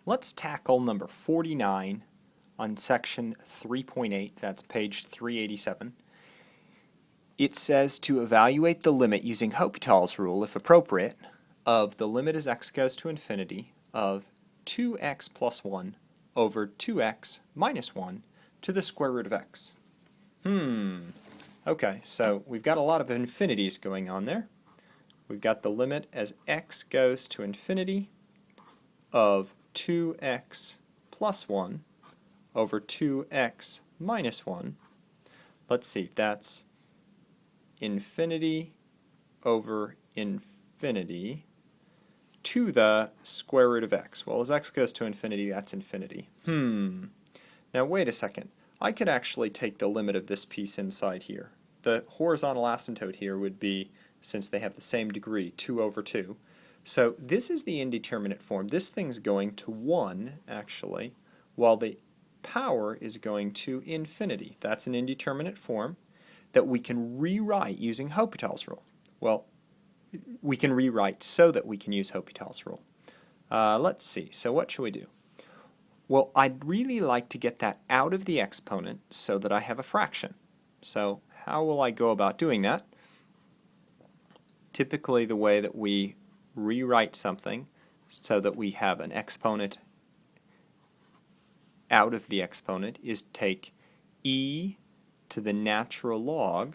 Let's tackle number 49 on section 3.8, that's page 387. It says to evaluate the limit using Hopital's rule, if appropriate, of the limit as x goes to infinity of 2x plus 1 over 2x minus 1 to the square root of x. Okay, so we've got a lot of infinities going on there. We've got the limit as x goes to infinity of 2x plus 1 over 2x minus 1. Let's see, that's infinity over infinity to the square root of x. Well, as x goes to infinity, that's infinity. Now wait a second. I could actually take the limit of this piece inside here. The horizontal asymptote here would be, since they have the same degree, 2 over 2. So this is the indeterminate form. This thing's going to 1, actually, while the power is going to infinity. That's an indeterminate form that we can rewrite using Hopital's rule. Well, we can rewrite so that we can use Hopital's rule. Let's see. So what should we do? Well, I'd really like to get that out of the exponent so that I have a fraction. So how will I go about doing that? Typically the way that we rewrite something so that we have an exponent out of the exponent is take e to the natural log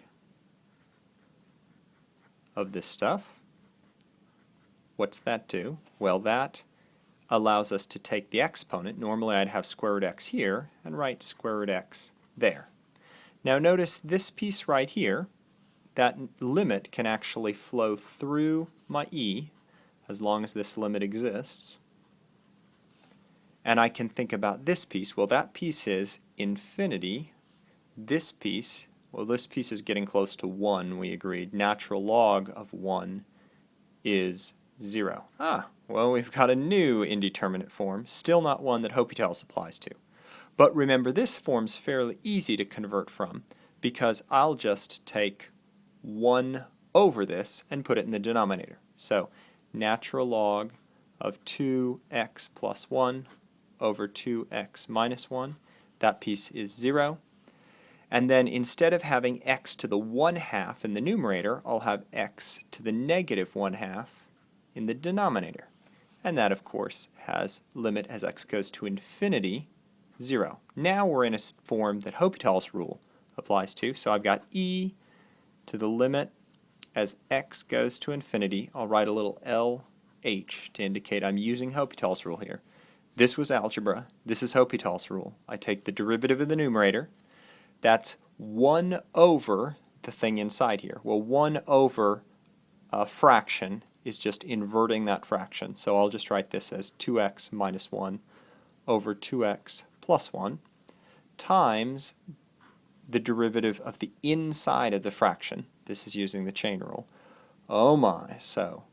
of this stuff. What's that do? Well, that allows us to take the exponent. Normally I'd have square root x here and write square root x there. Now notice this piece right here, that limit can actually flow through my e as long as this limit exists. And I can think about this piece. Well, that piece is infinity. This piece, well, this piece is getting close to 1, we agreed. Natural log of 1 is 0. Well, we've got a new indeterminate form, still not one that Hopital's applies to. But remember, this form's fairly easy to convert from because I'll just take 1 over this and put it in the denominator. So natural log of 2x plus 1 over 2x minus 1, that piece is 0. And then instead of having x to the 1/2 in the numerator, I'll have x to the negative 1/2 in the denominator. And that, of course, has limit as x goes to infinity, 0. Now we're in a form that Hopital's rule applies to. So I've got e to the limit as x goes to infinity. I'll write a little LH to indicate I'm using Hopital's rule here. This was algebra. This is Hopital's rule. I take the derivative of the numerator. That's 1 over the thing inside here. Well, 1 over a fraction is just inverting that fraction. So I'll just write this as 2x minus 1 over 2x plus 1 times the derivative of the inside of the fraction. This is using the chain rule. Oh my, so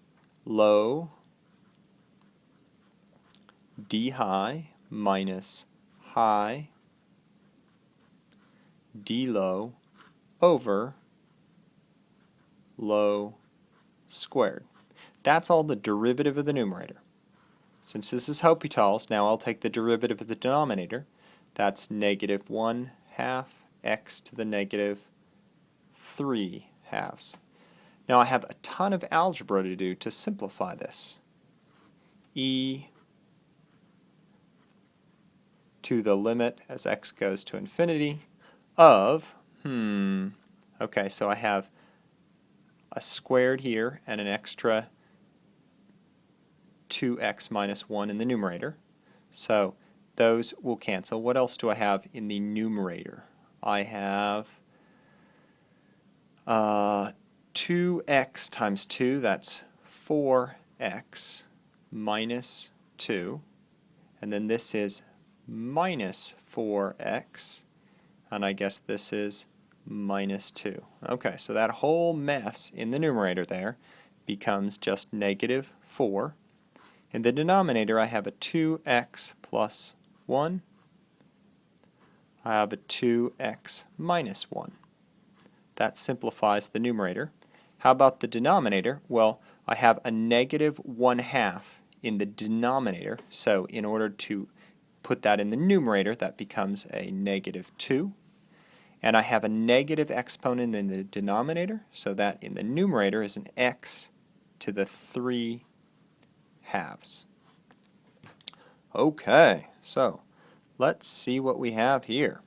low d high minus high d low over low squared. That's all the derivative of the numerator. Since this is Hopital's, now I'll take the derivative of the denominator. That's negative 1/2 x to the negative 3/2. Now I have a ton of algebra to do to simplify this. E to the limit as x goes to infinity of, okay, so I have a squared here and an extra 2x minus 1 in the numerator. So those will cancel. What else do I have in the numerator? I have 2x times 2, that's 4x minus 2. And then this is minus 4x. And I guess this is minus 2. Okay, so that whole mess in the numerator there becomes just negative 4. In the denominator, I have a 2x plus 1. I have a 2x minus 1. That simplifies the numerator. How about the denominator? Well, I have a negative 1/2 in the denominator. So in order to put that in the numerator, that becomes a negative 2. And I have a negative exponent in the denominator, so that in the numerator is an x to the 3 halves. Okay, so let's see what we have here.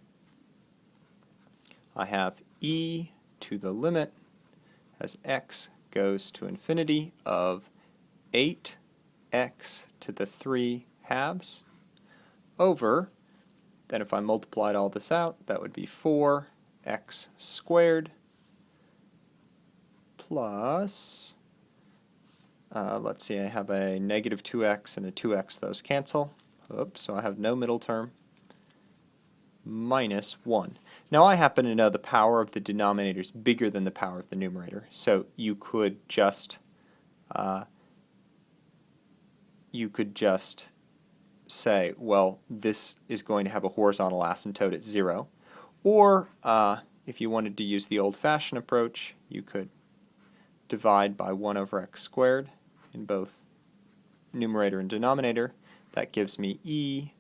I have e to the limit as x goes to infinity of 8x to the 3 halves over, then if I multiplied all this out, that would be 4x squared plus, let's see, I have a negative 2x and a 2x, those cancel. Oops, so I have no middle term, minus 1. Now I happen to know the power of the denominator is bigger than the power of the numerator, so you could just say, well, this is going to have a horizontal asymptote at 0. Or if you wanted to use the old-fashioned approach, you could divide by 1 over x squared in both numerator and denominator. That gives me e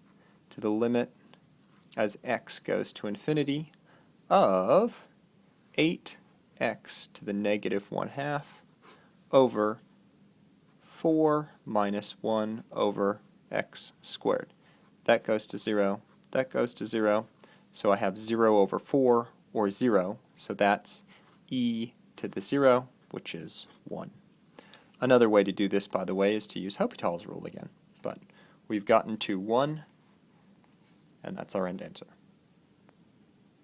to the limit as x goes to infinity of 8x to the negative 1/2 over 4 minus 1 over x squared. That goes to 0, that goes to 0, so I have 0 over 4, or 0, so that's e to the 0, which is 1. Another way to do this, by the way, is to use Hopital's rule again, but we've gotten to 1, and that's our end answer.